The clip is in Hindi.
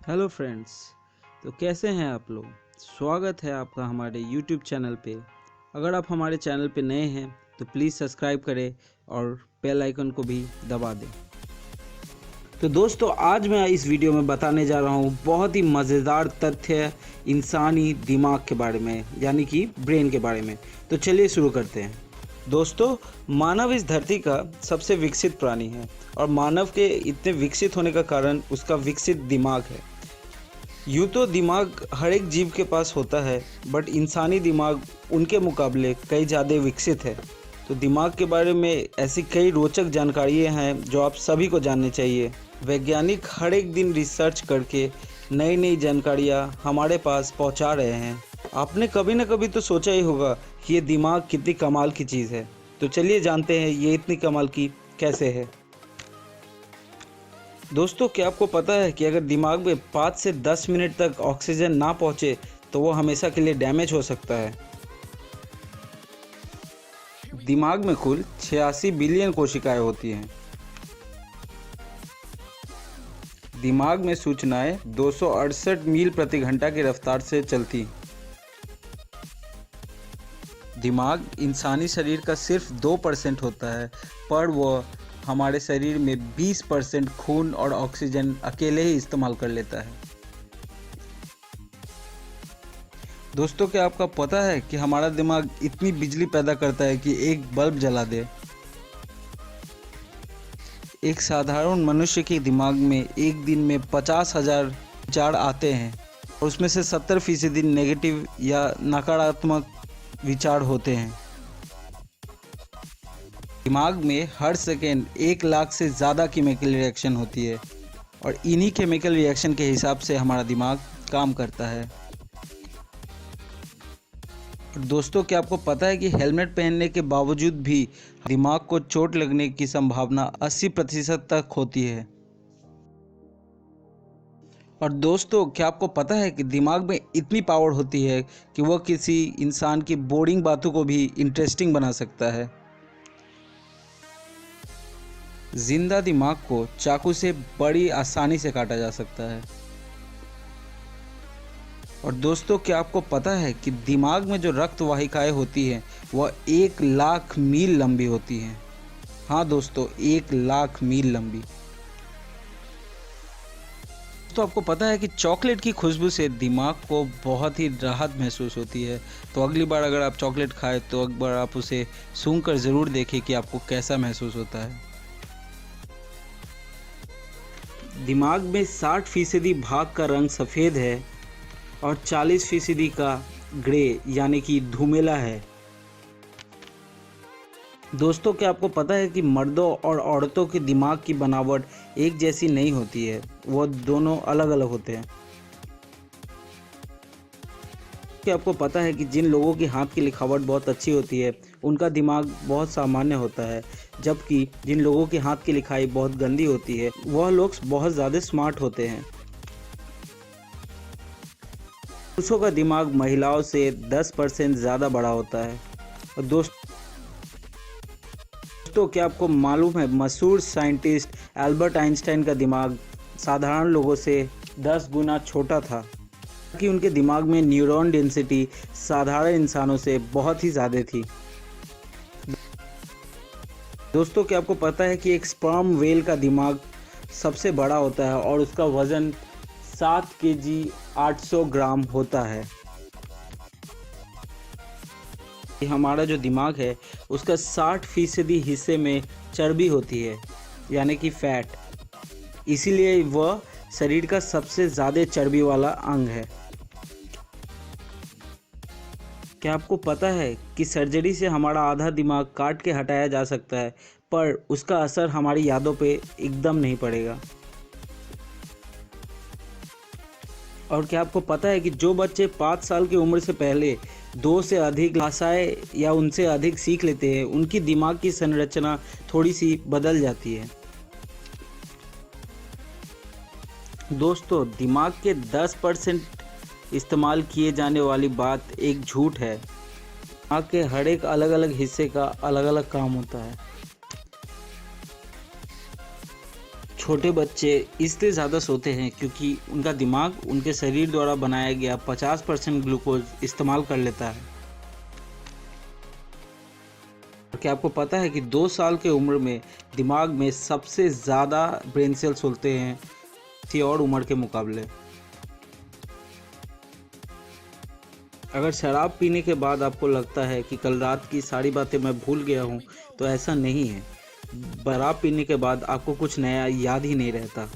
Hello friends. तो कैसे हैं आप लोग। स्वागत है आपका हमारे यूट्यूब चैनल पे। अगर आप हमारे चैनल पे नए हैं तो प्लीज़ सब्सक्राइब करें और बेल आइकन को भी दबा दें। तो दोस्तों, आज मैं इस वीडियो में बताने जा रहा हूँ बहुत ही मज़ेदार तथ्य इंसानी दिमाग के बारे में, यानी कि ब्रेन के बारे में। तो चलिए शुरू करते हैं। दोस्तों, मानव इस धरती का सबसे विकसित प्राणी है और मानव के इतने विकसित होने का कारण उसका विकसित दिमाग है। यूँ तो दिमाग हर एक जीव के पास होता है, बट इंसानी दिमाग उनके मुकाबले कई ज़्यादा विकसित है। तो दिमाग के बारे में ऐसी कई रोचक जानकारियाँ हैं जो आप सभी को जाननी चाहिए। वैज्ञानिक हर एक दिन रिसर्च करके नई नई जानकारियाँ हमारे पास पहुंचा रहे हैं। आपने कभी न कभी तो सोचा ही होगा कि ये दिमाग कितनी कमाल की चीज़ है। तो चलिए जानते हैं ये इतनी कमाल की कैसे है। दोस्तों, क्या आपको पता है कि अगर दिमाग में 5 से 10 मिनट तक ऑक्सीजन ना पहुंचे तो वो हमेशा के लिए डैमेज हो सकता है। दिमाग में कुल 86 बिलियन कोशिकाएं होती हैं। दिमाग में सूचनाएं 268 मील प्रति घंटा की रफ्तार से चलती। दिमाग इंसानी शरीर का सिर्फ 2% होता है, पर वह हमारे शरीर में 20% खून और ऑक्सीजन अकेले ही इस्तेमाल कर लेता है। दोस्तों, क्या आपका पता है कि हमारा दिमाग इतनी बिजली पैदा करता है कि एक बल्ब जला दे। एक साधारण मनुष्य के दिमाग में एक दिन में 50,000 विचार आते हैं और उसमें से 70% नेगेटिव या नकारात्मक विचार होते हैं। दिमाग में हर सेकेंड 1 लाख से ज़्यादा केमिकल रिएक्शन होती है और इन्हीं केमिकल रिएक्शन के हिसाब से हमारा दिमाग काम करता है। और दोस्तों, क्या आपको पता है कि हेलमेट पहनने के बावजूद भी दिमाग को चोट लगने की संभावना 80% तक होती है। और दोस्तों, क्या आपको पता है कि दिमाग में इतनी पावर होती है कि वह किसी इंसान की बोरिंग बातों को भी इंटरेस्टिंग बना सकता है। जिंदा दिमाग को चाकू से बड़ी आसानी से काटा जा सकता है। और दोस्तों, क्या आपको पता है कि दिमाग में जो रक्त वाहिकाएं होती हैं वह 1 लाख मील लंबी होती हैं। हाँ दोस्तों, 1 लाख मील लंबी। तो आपको पता है कि चॉकलेट की खुशबू से दिमाग को बहुत ही राहत महसूस होती है। तो अगली बार अगर आप चॉकलेट खाएं तो एक बार आप उसे सूंघकर ज़रूर देखें कि आपको कैसा महसूस होता है। दिमाग में 60% भाग का रंग सफ़ेद है और 40% का ग्रे यानी कि धूमेला है। दोस्तों, क्या आपको पता है कि मर्दों और औरतों के दिमाग की बनावट एक जैसी नहीं होती है, वो दोनों अलग अलग होते हैं। क्या आपको पता है कि जिन लोगों की हाथ की लिखावट बहुत अच्छी होती है उनका दिमाग बहुत सामान्य होता है, जबकि जिन लोगों की हाथ की लिखाई बहुत गंदी होती है वह लोग बहुत ज़्यादा स्मार्ट होते हैं। पुरुषों का दिमाग महिलाओं से 10% ज़्यादा बड़ा होता है। और दोस्तों, क्या आपको मालूम है मशहूर साइंटिस्ट एल्बर्ट आइंस्टाइन का दिमाग साधारण लोगों से 10 गुना छोटा था, कि उनके दिमाग में न्यूरॉन डेंसिटी साधारण इंसानों से बहुत ही ज़्यादा थी। दोस्तों, क्या आपको पता है कि एक स्पर्म वेल का दिमाग सबसे बड़ा होता है और उसका वज़न 7 केजी 800 ग्राम होता है। हमारा जो दिमाग है उसका 60% हिस्से में चर्बी होती है, यानी कि फैट। इसीलिए वह शरीर का सबसे ज़्यादा चर्बी वाला अंग है। क्या आपको पता है कि सर्जरी से हमारा आधा दिमाग काट के हटाया जा सकता है, पर उसका असर हमारी यादों पे एकदम नहीं पड़ेगा। और क्या आपको पता है कि जो बच्चे 5 साल की उम्र से पहले 2 से अधिक भाषाएं या उनसे अधिक सीख लेते हैं उनकी दिमाग की संरचना थोड़ी सी बदल जाती है। दोस्तों, दिमाग के 10% इस्तेमाल किए जाने वाली बात एक झूठ है। दिमाग के हर एक अलग अलग हिस्से का अलग अलग काम होता है। छोटे बच्चे इसलिए ज़्यादा सोते हैं क्योंकि उनका दिमाग उनके शरीर द्वारा बनाया गया 50% ग्लूकोज इस्तेमाल कर लेता है। क्या आपको पता है कि 2 साल के उम्र में दिमाग में सबसे ज़्यादा ब्रेन सेल्स होते हैं किसी और उम्र के मुकाबले। अगर शराब पीने के बाद आपको लगता है कि कल रात की सारी बातें मैं भूल गया हूँ, तो ऐसा नहीं है। शराब पीने के बाद आपको कुछ नया याद ही नहीं रहता।